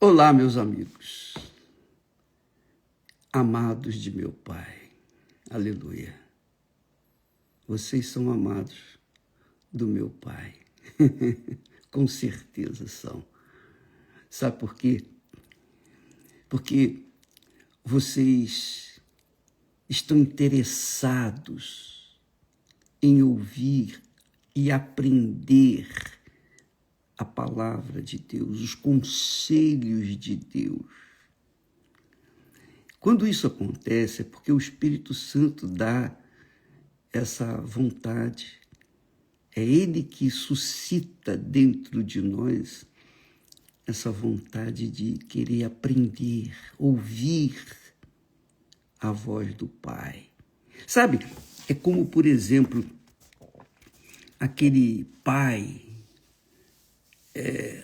Olá, meus amigos, amados de meu Pai, aleluia. Vocês são amados do meu Pai, com certeza são. Sabe por quê? Porque vocês estão interessados em ouvir e aprender a palavra de Deus, os conselhos de Deus. Quando isso acontece, é porque o Espírito Santo dá essa vontade. É Ele que suscita dentro de nós essa vontade de querer aprender, ouvir a voz do Pai. Sabe, é como, por exemplo, aquele pai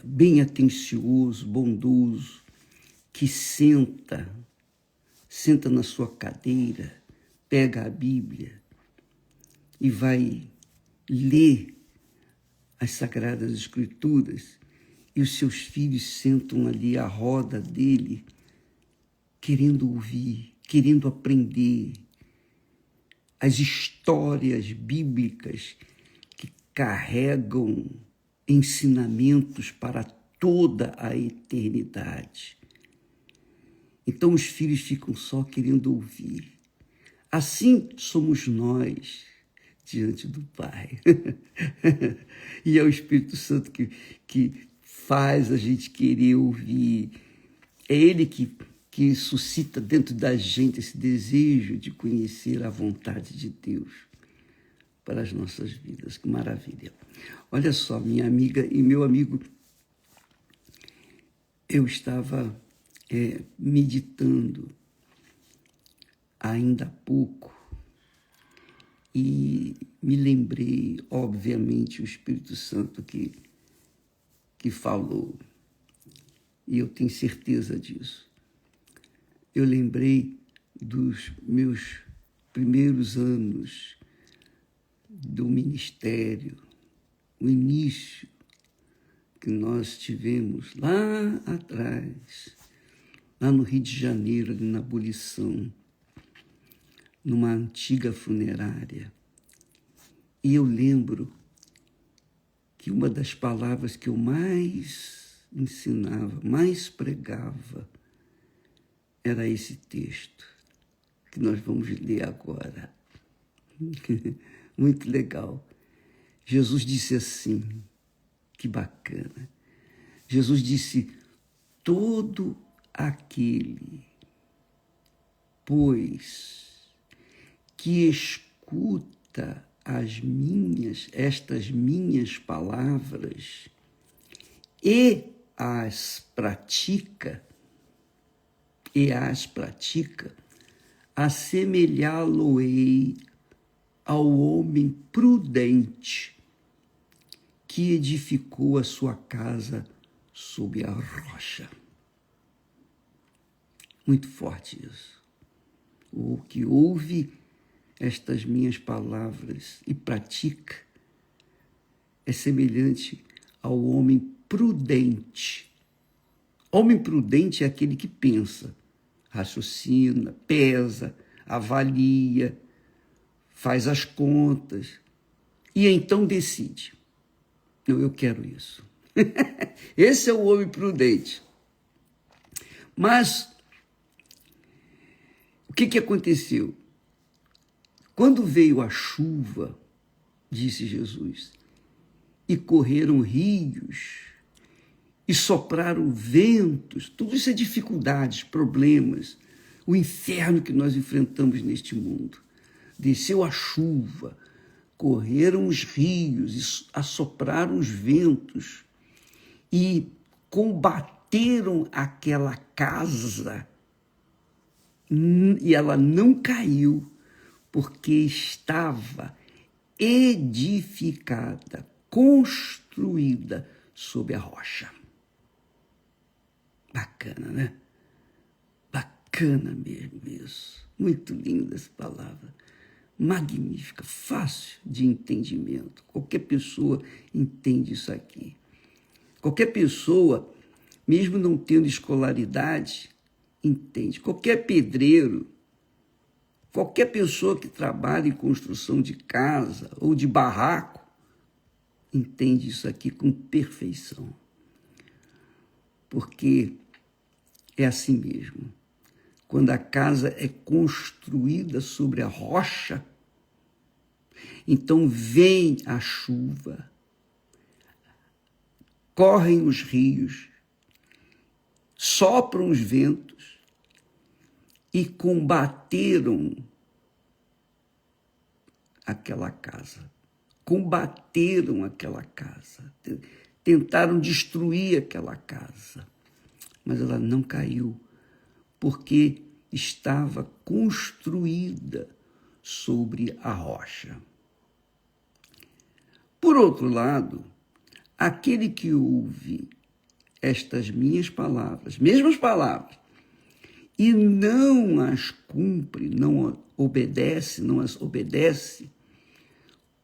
bem atencioso, bondoso, que senta na sua cadeira, pega a Bíblia e vai ler as Sagradas Escrituras, e os seus filhos sentam ali à roda dele, querendo ouvir, querendo aprender as histórias bíblicas que carregam ensinamentos para toda a eternidade. Então os filhos ficam só querendo ouvir. Assim somos nós diante do Pai. E é o Espírito Santo que faz a gente querer ouvir. É Ele que suscita dentro da gente esse desejo de conhecer a vontade de Deus para as nossas vidas. Que maravilha. Olha só, minha amiga e meu amigo, eu estava meditando ainda há pouco e me lembrei, obviamente, o Espírito Santo que falou, e eu tenho certeza disso. Eu lembrei dos meus primeiros anos do ministério, o início que nós tivemos lá atrás, lá no Rio de Janeiro, ali na Abolição, numa antiga funerária. E eu lembro que uma das palavras que eu mais ensinava, mais pregava, era esse texto que nós vamos ler agora. Muito legal. Jesus disse assim, que bacana. Jesus disse: todo aquele, pois, que escuta estas minhas palavras e as pratica, assemelhá-lo-ei ao homem prudente que edificou a sua casa sob a rocha. Muito forte isso. O que ouve estas minhas palavras e pratica é semelhante ao homem prudente. Homem prudente é aquele que pensa, raciocina, pesa, avalia, faz as contas e então decide. Não, eu quero isso. Esse é o homem prudente. Mas o que aconteceu? Quando veio a chuva, disse Jesus, e correram rios, e sopraram ventos, tudo isso é dificuldades, problemas, o inferno que nós enfrentamos neste mundo. Desceu a chuva, correram os rios, assopraram os ventos e combateram aquela casa, e ela não caiu, porque estava edificada, construída sobre a rocha. Bacana, né? Bacana mesmo isso. Muito linda essa palavra. Magnífica, fácil de entendimento. Qualquer pessoa entende isso aqui. Qualquer pessoa mesmo não tendo escolaridade, entende. Qualquer pedreiro, qualquer pessoa que trabalha em construção de casa ou de barraco, entende isso aqui com perfeição. Porque é assim mesmo. Quando a casa é construída sobre a rocha, então vem a chuva, correm os rios, sopram os ventos e combateram aquela casa. Combateram aquela casa, tentaram destruir aquela casa, mas ela não caiu, porque estava construída sobre a rocha. Por outro lado, aquele que ouve estas minhas palavras, mesmas palavras, e não as cumpre, não as obedece,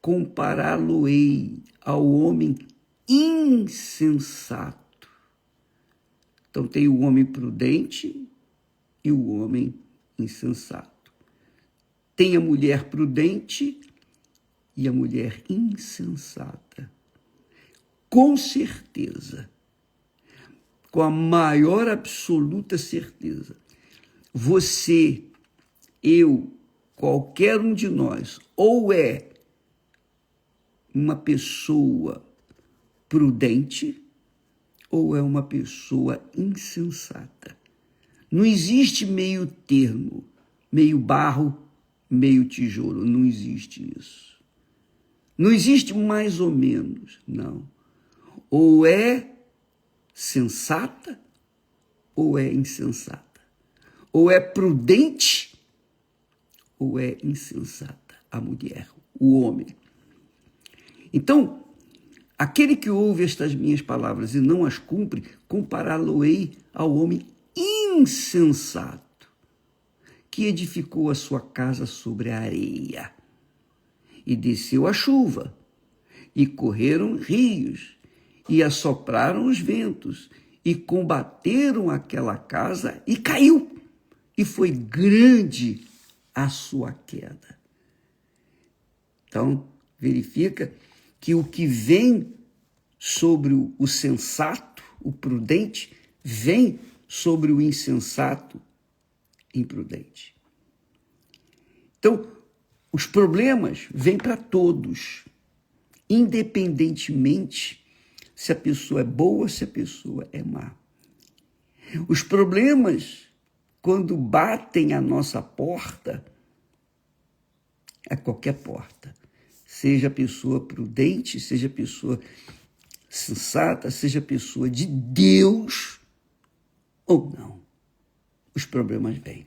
compará-lo-ei ao homem insensato. Então tem o homem prudente e o homem insensato. Tem a mulher prudente e a mulher insensata. Com certeza, com a maior absoluta certeza, você, eu, qualquer um de nós, ou é uma pessoa prudente ou é uma pessoa insensata. Não existe meio termo, meio barro, meio tijolo, não existe isso. Não existe mais ou menos, não. Ou é sensata ou é insensata. Ou é prudente ou é insensata a mulher, o homem. Então, aquele que ouve estas minhas palavras e não as cumpre, compará-lo-ei ao homem insensato, que edificou a sua casa sobre a areia. E desceu a chuva, e correram rios, e assopraram os ventos, e combateram aquela casa, e caiu, e foi grande a sua queda. Então, verifica que o que vem sobre o sensato, o prudente, vem sobre o insensato, imprudente. Então, os problemas vêm para todos, independentemente se a pessoa é boa ou se a pessoa é má. Os problemas, quando batem à nossa porta, a qualquer porta, seja a pessoa prudente, seja a pessoa sensata, seja a pessoa de Deus ou não, os problemas vêm.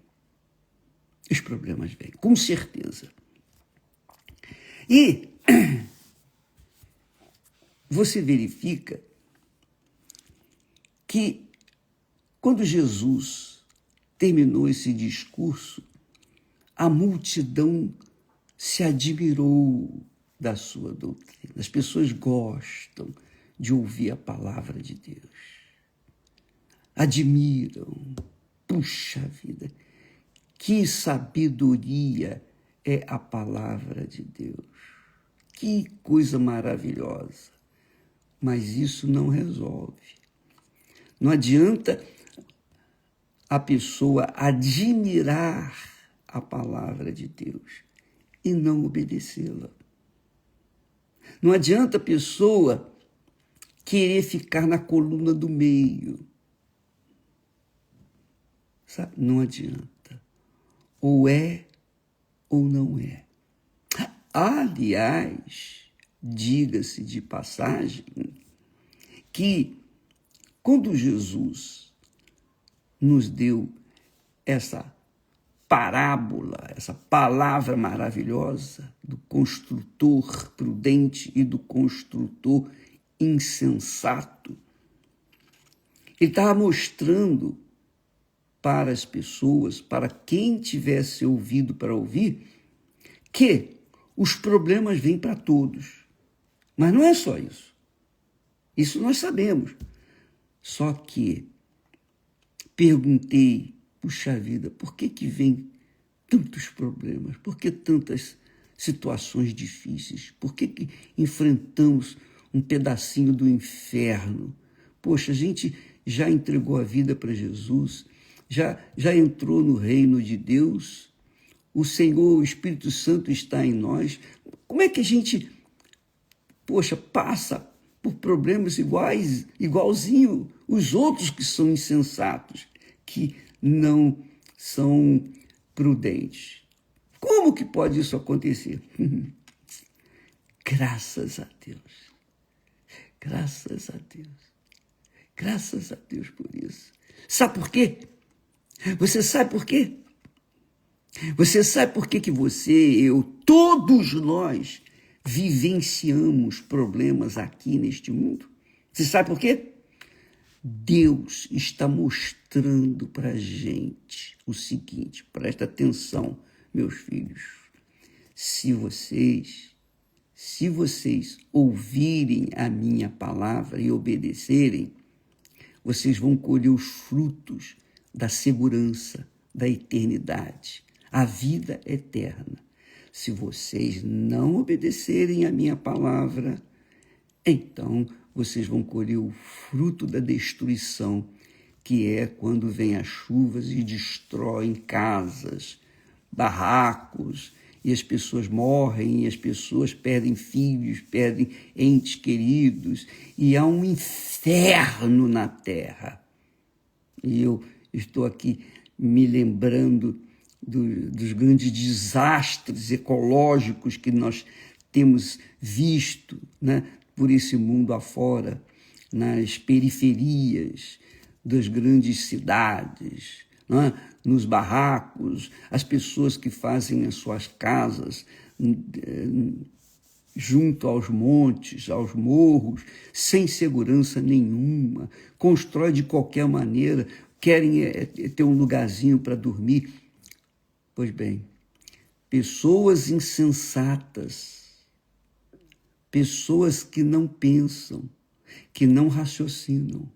Os problemas vêm, com certeza. E você verifica que quando Jesus terminou esse discurso, a multidão se admirou da sua doutrina. As pessoas gostam de ouvir a palavra de Deus. Admiram. Puxa vida, que sabedoria é a palavra de Deus. Que coisa maravilhosa. Mas isso não resolve. Não adianta a pessoa admirar a palavra de Deus e não obedecê-la. Não adianta a pessoa querer ficar na coluna do meio. Sabe? Não adianta. Ou é ou não é. Aliás, diga-se de passagem, que quando Jesus nos deu essa parábola, essa palavra maravilhosa do construtor prudente e do construtor insensato, ele estava mostrando para as pessoas, para quem tivesse ouvido para ouvir, que os problemas vêm para todos. Mas não é só isso. Isso nós sabemos. Só que perguntei, puxa vida, por que vem tantos problemas? Por que tantas situações difíceis? Por que enfrentamos um pedacinho do inferno? Poxa, a gente já entregou a vida para Jesus, já entrou no reino de Deus, o Senhor, o Espírito Santo está em nós. Como é que a gente, passa por problemas igualzinho os outros que são insensatos, que não são prudentes? Como que pode isso acontecer? Graças a Deus. Graças a Deus. Graças a Deus por isso. Sabe por quê? Você sabe por quê? Você sabe por que você, eu, todos nós vivenciamos problemas aqui neste mundo? Você sabe por quê? Deus está mostrando para a gente o seguinte, presta atenção, meus filhos. Se vocês ouvirem a minha palavra e obedecerem, vocês vão colher os frutos da segurança, da eternidade, a vida eterna. Se vocês não obedecerem a minha palavra, então vocês vão colher o fruto da destruição, que é quando vêm as chuvas e destroem casas, barracos, e as pessoas morrem, e as pessoas perdem filhos, perdem entes queridos, e há um inferno na terra. E eu estou aqui me lembrando dos grandes desastres ecológicos que nós temos visto, né, por esse mundo afora, nas periferias das grandes cidades, né, nos barracos, as pessoas que fazem as suas casas junto aos montes, aos morros, sem segurança nenhuma, constrói de qualquer maneira, querem ter um lugarzinho para dormir. Pois bem, pessoas insensatas, pessoas que não pensam, que não raciocinam,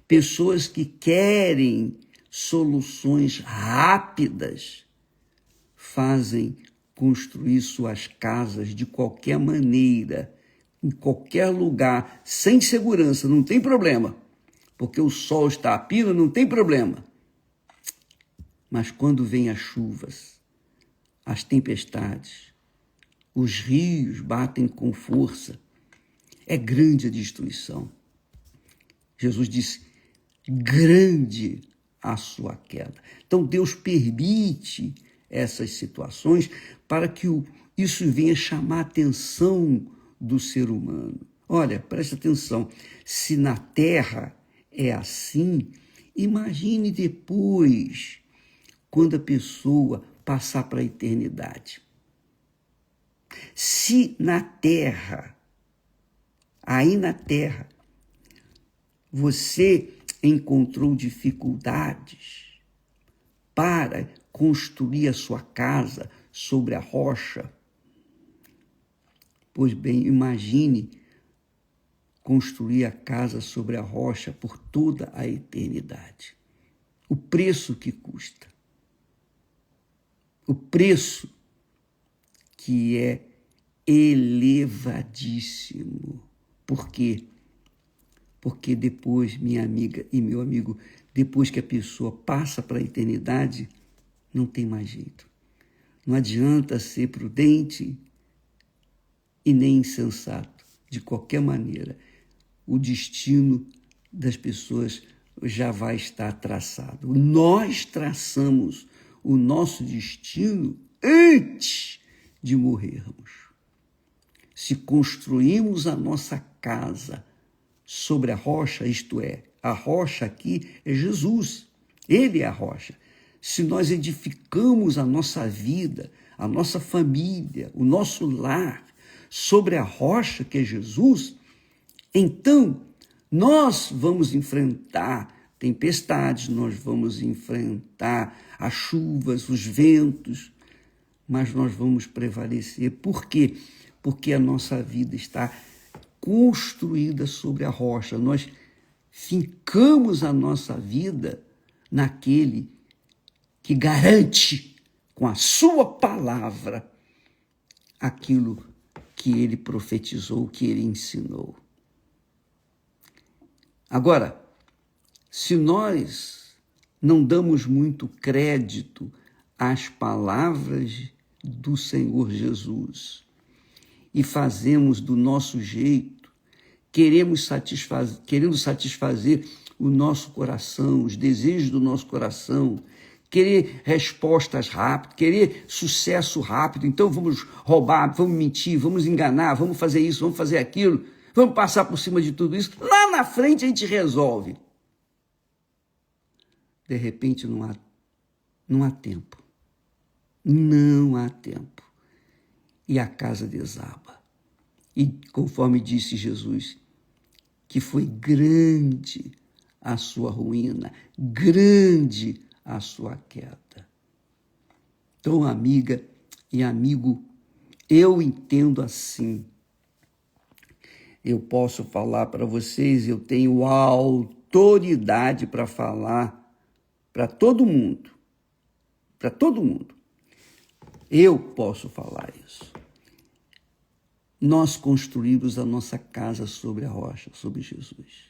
pessoas que querem soluções rápidas, fazem construir suas casas de qualquer maneira, em qualquer lugar, sem segurança, não tem problema, porque o sol está a pino, não tem problema. Mas quando vêm as chuvas, as tempestades, os rios batem com força, é grande a destruição. Jesus disse, grande a sua queda. Então Deus permite essas situações para que isso venha chamar a atenção do ser humano. Olha, presta atenção, se na terra é assim, imagine depois, quando a pessoa passar para a eternidade. Se na terra, aí na terra, você encontrou dificuldades para construir a sua casa sobre a rocha, pois bem, imagine construir a casa sobre a rocha por toda a eternidade. O preço que custa. O preço que é elevadíssimo. Por quê? Porque depois, minha amiga e meu amigo, depois que a pessoa passa para a eternidade, não tem mais jeito. Não adianta ser prudente e nem insensato. De qualquer maneira, o destino das pessoas já vai estar traçado. Nós traçamos o nosso destino antes de morrermos. Se construímos a nossa casa sobre a rocha, isto é, a rocha aqui é Jesus, Ele é a rocha. Se nós edificamos a nossa vida, a nossa família, o nosso lar sobre a rocha que é Jesus, então nós vamos enfrentar tempestades, nós vamos enfrentar as chuvas, os ventos, mas nós vamos prevalecer. Por quê? Porque a nossa vida está construída sobre a rocha. Nós fincamos a nossa vida naquele que garante com a sua palavra aquilo que ele profetizou, que ele ensinou. Agora, se nós não damos muito crédito às palavras do Senhor Jesus e fazemos do nosso jeito, querendo satisfazer o nosso coração, os desejos do nosso coração, querer respostas rápidas, querer sucesso rápido, então vamos roubar, vamos mentir, vamos enganar, vamos fazer isso, vamos fazer aquilo, vamos passar por cima de tudo isso, lá na frente a gente resolve. De repente não há tempo. Não há tempo. E a casa desaba. E conforme disse Jesus, que foi grande a sua ruína, grande a sua queda. Então, amiga e amigo, eu entendo assim. Eu posso falar para vocês, eu tenho autoridade para falar para todo mundo. Para todo mundo. Eu posso falar isso. Nós construímos a nossa casa sobre a rocha, sobre Jesus.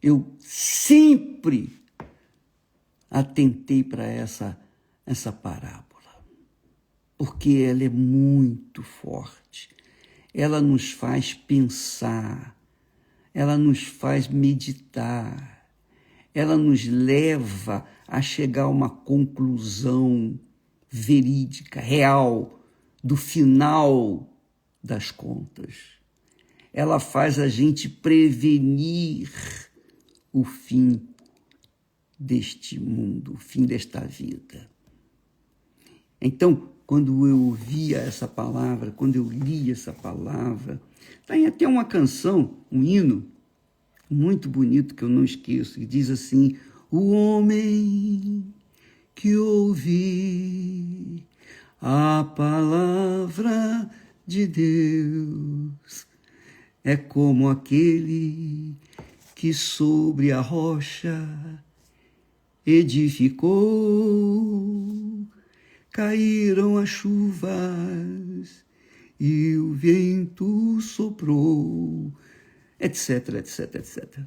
Eu sempre atentei para essa parábola, porque ela é muito forte. Ela nos faz pensar, ela nos faz meditar, ela nos leva a chegar a uma conclusão verídica, real, do final das contas. Ela faz a gente prevenir o fim deste mundo, o fim desta vida. Então, quando eu ouvia essa palavra, quando eu lia essa palavra, tem até uma canção, um hino, muito bonito que eu não esqueço, que diz assim: o homem que ouve a palavra de Deus é como aquele que sobre a rocha edificou, caíram as chuvas e o vento soprou, etc, etc, etc.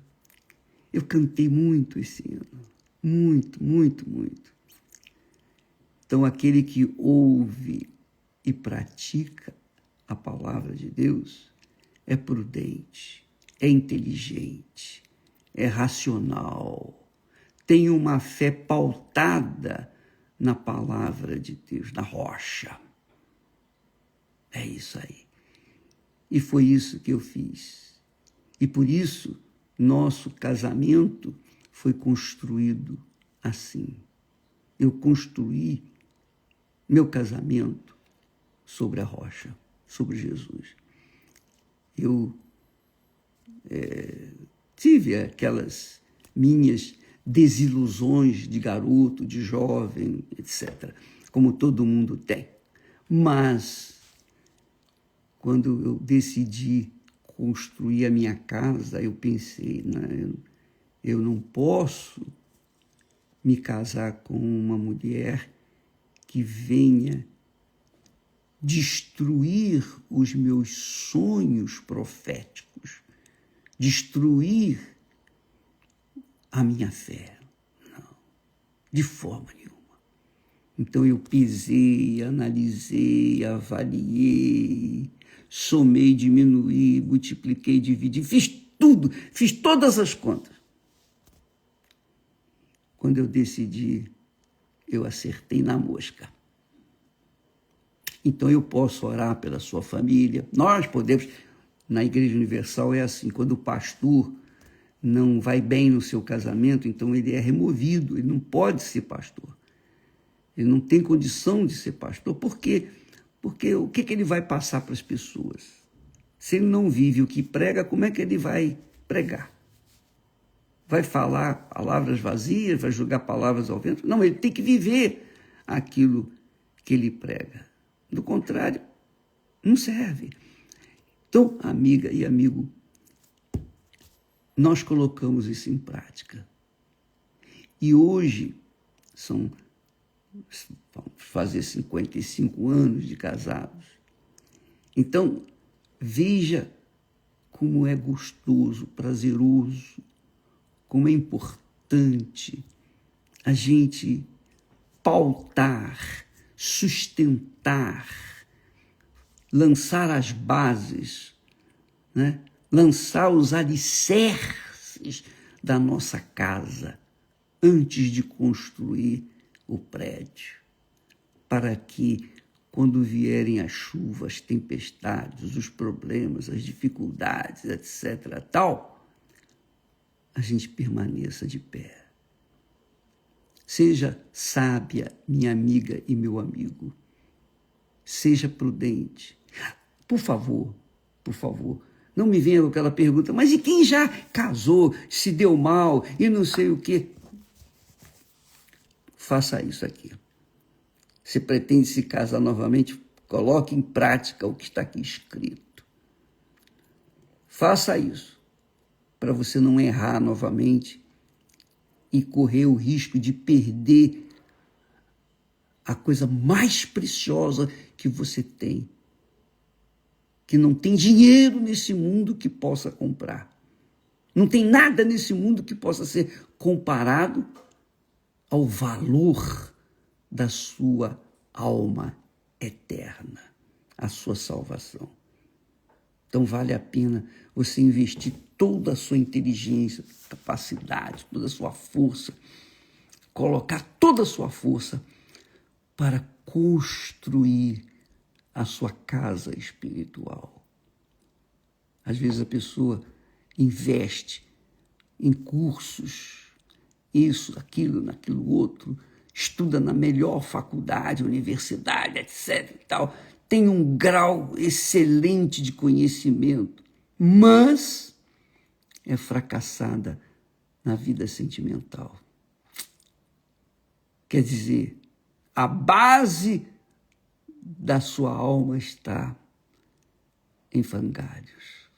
Eu cantei muito esse ano, muito, muito, muito. Então, aquele que ouve e pratica a palavra de Deus é prudente, é inteligente, é racional, tem uma fé pautada na palavra de Deus, na rocha. É isso aí. E foi isso que eu fiz. E por isso, nosso casamento foi construído assim. Eu construí meu casamento sobre a rocha, sobre Jesus. Eu tive aquelas minhas desilusões de garoto, de jovem, etc., como todo mundo tem. Mas, quando eu decidi construir a minha casa, eu pensei, né, eu não posso me casar com uma mulher que venha destruir os meus sonhos proféticos, destruir a minha fé. Não, de forma nenhuma. Então eu pesei, analisei, avaliei, somei, diminuí, multipliquei, dividi, fiz tudo, fiz todas as contas. Quando eu decidi, eu acertei na mosca. Então eu posso orar pela sua família, nós podemos, na Igreja Universal é assim, quando o pastor não vai bem no seu casamento, então ele é removido, ele não pode ser pastor. Ele não tem condição de ser pastor. Por quê? Porque o que ele vai passar para as pessoas? Se ele não vive o que prega, como é que ele vai pregar? Vai falar palavras vazias, vai jogar palavras ao vento? Não, ele tem que viver aquilo que ele prega. Do contrário, não serve. Então, amiga e amigo, nós colocamos isso em prática. E hoje, vamos fazer 55 anos de casados. Então, veja como é gostoso, prazeroso, como é importante a gente pautar, sustentar, lançar as bases, né? Lançar os alicerces da nossa casa antes de construir o prédio, para que, quando vierem as chuvas, as tempestades, os problemas, as dificuldades, etc., tal, a gente permaneça de pé. Seja sábia, minha amiga e meu amigo. Seja prudente. Por favor, não me venha com aquela pergunta, mas e quem já casou, se deu mal e não sei o quê? Faça isso aqui. Se pretende se casar novamente, coloque em prática o que está aqui escrito. Faça isso, para você não errar novamente e correr o risco de perder a coisa mais preciosa que você tem, que não tem dinheiro nesse mundo que possa comprar. Não tem nada nesse mundo que possa ser comparado ao valor da sua alma eterna, a sua salvação. Então vale a pena você investir toda a sua inteligência, capacidade, toda a sua força, colocar toda a sua força para construir a sua casa espiritual. Às vezes a pessoa investe em cursos, isso, aquilo, naquilo outro, estuda na melhor faculdade, universidade, etc. e tal, tem um grau excelente de conhecimento, mas é fracassada na vida sentimental. Quer dizer, a base da sua alma está em frangalhos,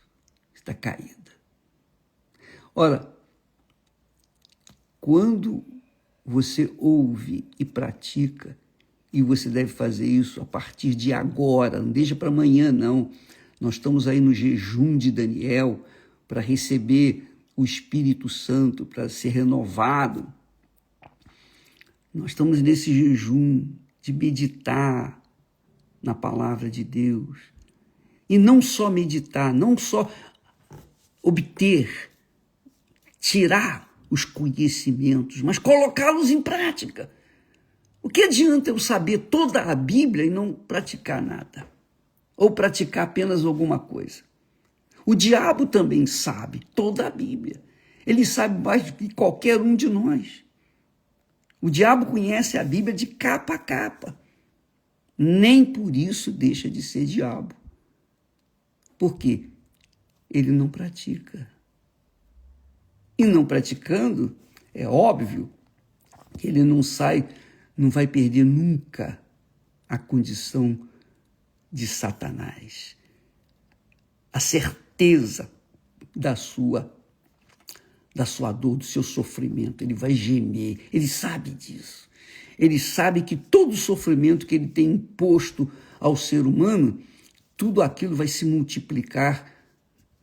está caída. Ora, quando você ouve e pratica, e você deve fazer isso a partir de agora, não deixa para amanhã, não. Nós estamos aí no jejum de Daniel para receber o Espírito Santo, para ser renovado. Nós estamos nesse jejum de meditar na palavra de Deus. E não só meditar, não só obter, tirar os conhecimentos, mas colocá-los em prática. O que adianta eu saber toda a Bíblia e não praticar nada? Ou praticar apenas alguma coisa? O diabo também sabe toda a Bíblia. Ele sabe mais do que qualquer um de nós. O diabo conhece a Bíblia de capa a capa. Nem por isso deixa de ser diabo. Por quê? Ele não pratica. E não praticando, é óbvio que ele não vai perder nunca a condição de Satanás. A certeza da sua dor, do seu sofrimento. Ele vai gemer, ele sabe disso. Ele sabe que todo o sofrimento que ele tem imposto ao ser humano, tudo aquilo vai se multiplicar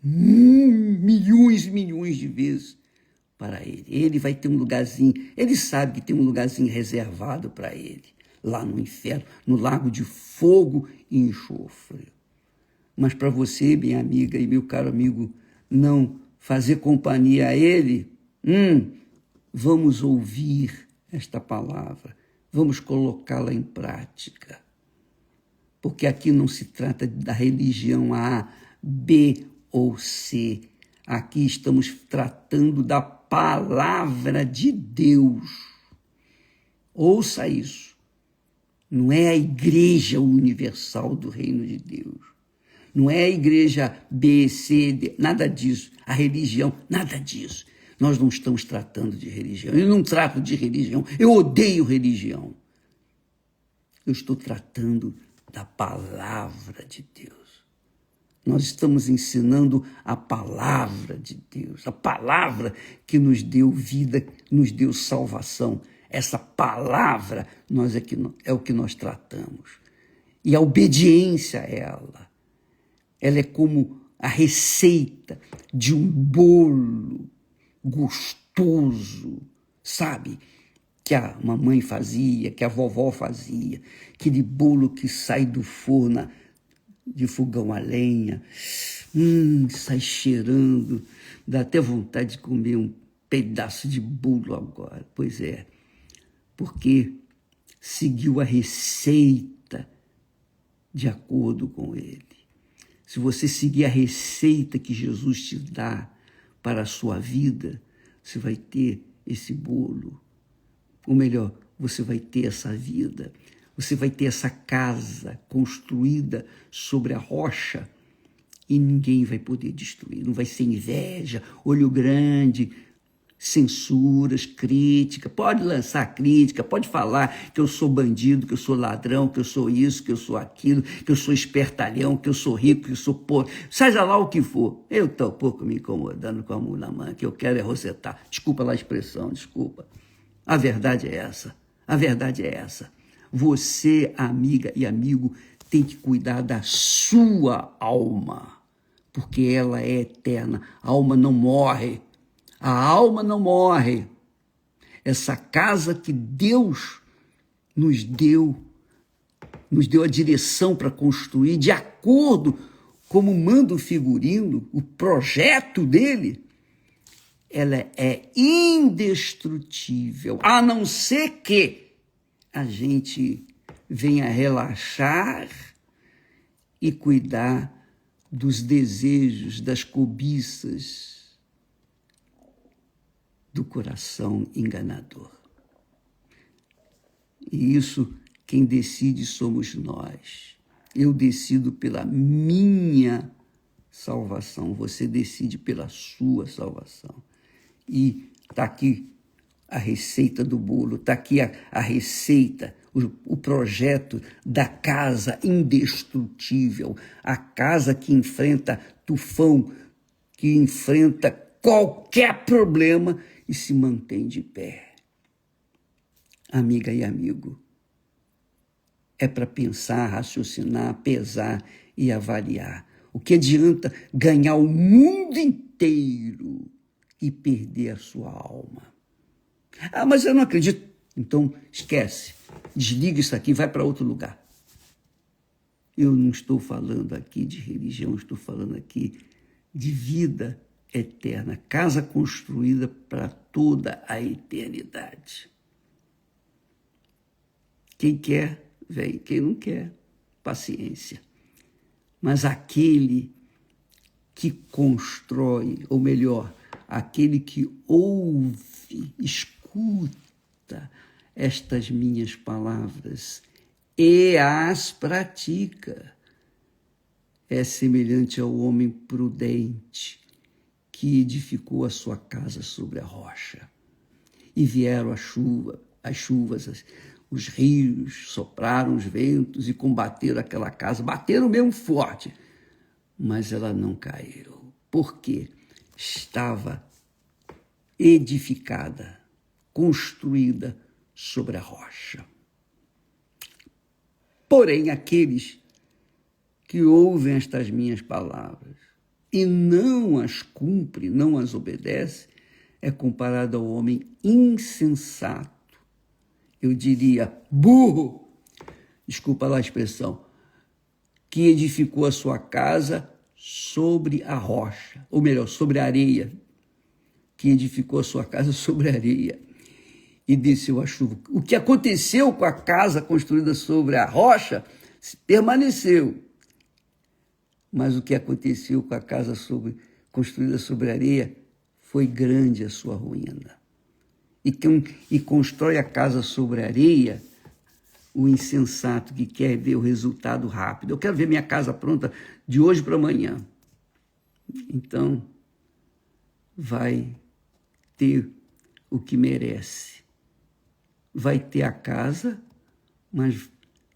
milhões e milhões de vezes para ele. Ele vai ter um lugarzinho, ele sabe que tem um lugarzinho reservado para ele, lá no inferno, no lago de fogo e enxofre. Mas para você, minha amiga e meu caro amigo, não fazer companhia a ele, vamos ouvir esta palavra, vamos colocá-la em prática. Porque aqui não se trata da religião A, B ou C. Aqui estamos tratando da palavra de Deus. Ouça isso. Não é a igreja universal do reino de Deus. Não é a igreja B, C, D, nada disso. A religião, nada disso. Nós não estamos tratando de religião. Eu não trato de religião. Eu odeio religião. Eu estou tratando da palavra de Deus. Nós estamos ensinando a palavra de Deus, a palavra que nos deu vida, nos deu salvação. Essa palavra é o que nós tratamos. E a obediência a ela é como a receita de um bolo gostoso, sabe? Que a mamãe fazia, que a vovó fazia, aquele bolo que sai do forno de fogão a lenha, sai cheirando, dá até vontade de comer um pedaço de bolo agora. Pois é, porque seguiu a receita de acordo com ele. Se você seguir a receita que Jesus te dá para a sua vida, você vai ter esse bolo. Ou melhor, você vai ter essa vida. Você vai ter essa casa construída sobre a rocha e ninguém vai poder destruir. Não vai ser inveja, olho grande, censuras, crítica. Pode lançar crítica, pode falar que eu sou bandido, que eu sou ladrão, que eu sou isso, que eu sou aquilo, que eu sou espertalhão, que eu sou rico, que eu sou pobre. Seja lá o que for. Eu estou um pouco me incomodando com a mão na mão, que eu quero é rosetar. Desculpa lá a expressão, desculpa. A verdade é essa. A verdade é essa. Você, amiga e amigo, tem que cuidar da sua alma, porque ela é eterna. A alma não morre. A alma não morre. Essa casa que Deus nos deu a direção para construir, de acordo como manda o figurino, o projeto dele, ela é indestrutível, a não ser que a gente venha relaxar e cuidar dos desejos, das cobiças do coração enganador. E isso, quem decide somos nós. Eu decido pela minha salvação, você decide pela sua salvação. E está aqui a receita do bolo, está aqui a receita, o projeto da casa indestrutível, a casa que enfrenta tufão, que enfrenta qualquer problema e se mantém de pé. Amiga e amigo, é para pensar, raciocinar, pesar e avaliar. O que adianta ganhar o mundo inteiro e perder a sua alma? Ah, mas eu não acredito. Então, esquece. Desliga isso aqui, vai para outro lugar. Eu não estou falando aqui de religião, estou falando aqui de vida eterna, casa construída para toda a eternidade. Quem quer, vem. Quem não quer, paciência. Mas aquele que constrói, ou melhor, aquele que ouve, escuta estas minhas palavras e as pratica, é semelhante ao homem prudente que edificou a sua casa sobre a rocha. E vieram as chuvas, os rios, sopraram os ventos e combateram aquela casa, bateram mesmo forte, mas ela não caiu, porque estava edificada, construída sobre a rocha. Porém, aqueles que ouvem estas minhas palavras e não as cumprem, não as obedecem, é comparado ao homem insensato. Eu diria burro, desculpa lá a expressão, que edificou a sua casa sobre a rocha, ou melhor, sobre a areia, que edificou a sua casa sobre a areia e desceu a chuva. O que aconteceu com a casa construída sobre a rocha permaneceu, mas o que aconteceu com a casa construída sobre a areia foi grande a sua ruína. E quem constrói a casa sobre a areia, o insensato que quer ver o resultado rápido. Eu quero ver minha casa pronta de hoje para amanhã. Então, vai ter o que merece. Vai ter a casa, mas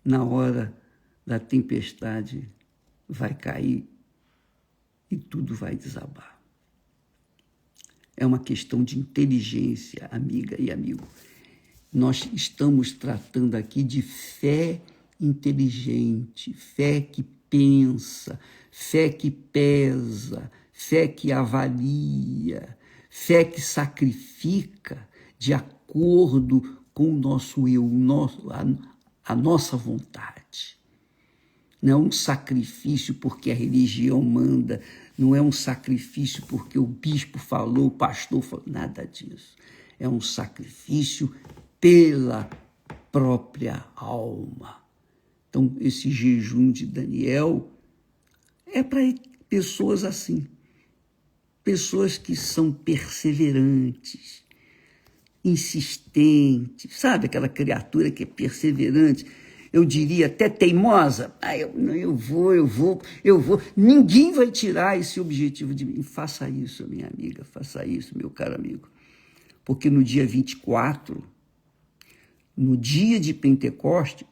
na hora da tempestade vai cair e tudo vai desabar. É uma questão de inteligência, amiga e amigo. Nós estamos tratando aqui de fé inteligente, fé que pensa, fé que pesa, fé que avalia, fé que sacrifica de acordo com o nosso eu, a nossa vontade. Não é um sacrifício porque a religião manda, não é um sacrifício porque o bispo falou, o pastor falou, nada disso. É um sacrifício pela própria alma. Então, esse jejum de Daniel é para pessoas assim, pessoas que são perseverantes, insistentes, sabe aquela criatura que é perseverante, eu diria até teimosa, eu vou, ninguém vai tirar esse objetivo de mim. Faça isso, minha amiga, faça isso, meu caro amigo, porque no dia 24, no dia de Pentecostes,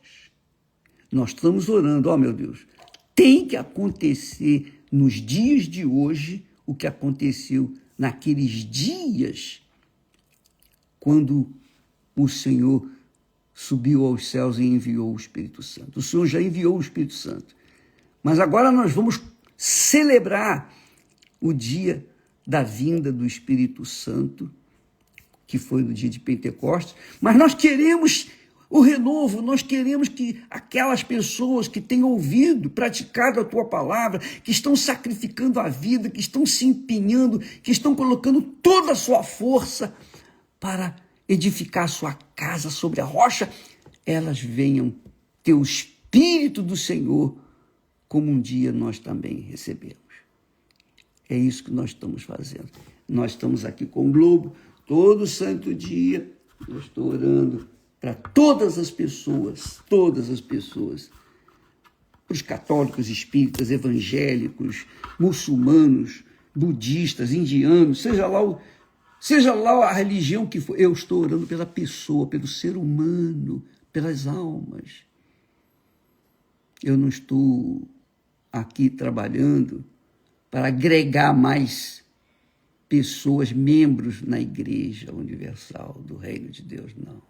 nós estamos orando, meu Deus, tem que acontecer nos dias de hoje o que aconteceu naqueles dias quando o Senhor subiu aos céus e enviou o Espírito Santo. O Senhor já enviou o Espírito Santo. Mas agora nós vamos celebrar o dia da vinda do Espírito Santo, que foi no dia de Pentecostes, mas nós queremos o renovo, nós queremos que aquelas pessoas que têm ouvido, praticado a tua palavra, que estão sacrificando a vida, que estão se empenhando, que estão colocando toda a sua força para edificar a sua casa sobre a rocha, elas venham ter o Espírito do Senhor, como um dia nós também recebemos. É isso que nós estamos fazendo. Nós estamos aqui com o Globo, todo santo dia, eu estou orando para todas as pessoas, para os católicos, espíritas, evangélicos, muçulmanos, budistas, indianos, seja lá a religião que for, eu estou orando pela pessoa, pelo ser humano, pelas almas. Eu não estou aqui trabalhando para agregar mais pessoas, membros na Igreja Universal do Reino de Deus, não.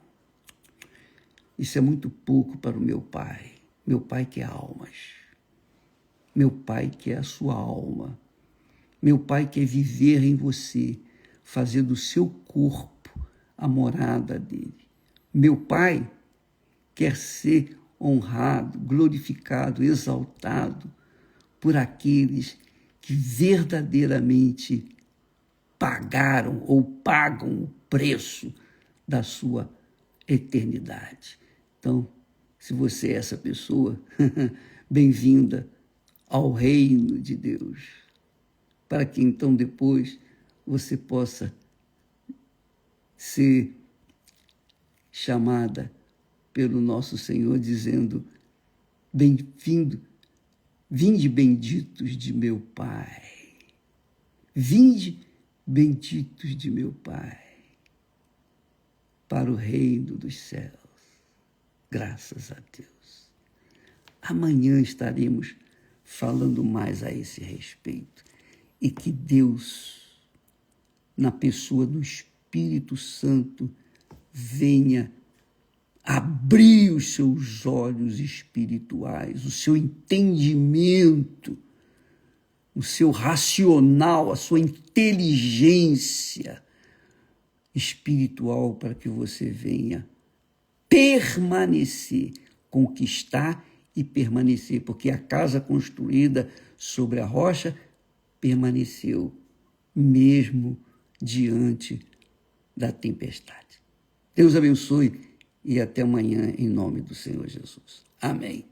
Isso é muito pouco para o meu Pai quer almas, meu Pai quer a sua alma, meu Pai quer viver em você, fazer do seu corpo a morada dele. Meu Pai quer ser honrado, glorificado, exaltado por aqueles que verdadeiramente pagaram ou pagam o preço da sua eternidade. Então, se você é essa pessoa, bem-vinda ao reino de Deus, para que então depois você possa ser chamada pelo nosso Senhor dizendo, bem-vindo, vinde benditos de meu Pai, vinde benditos de meu Pai, para o reino dos céus. Graças a Deus. Amanhã estaremos falando mais a esse respeito. E que Deus, na pessoa do Espírito Santo, venha abrir os seus olhos espirituais, o seu entendimento, o seu racional, a sua inteligência espiritual, para que você venha permanecer, conquistar e permanecer, porque a casa construída sobre a rocha permaneceu, mesmo diante da tempestade. Deus abençoe e até amanhã, em nome do Senhor Jesus. Amém.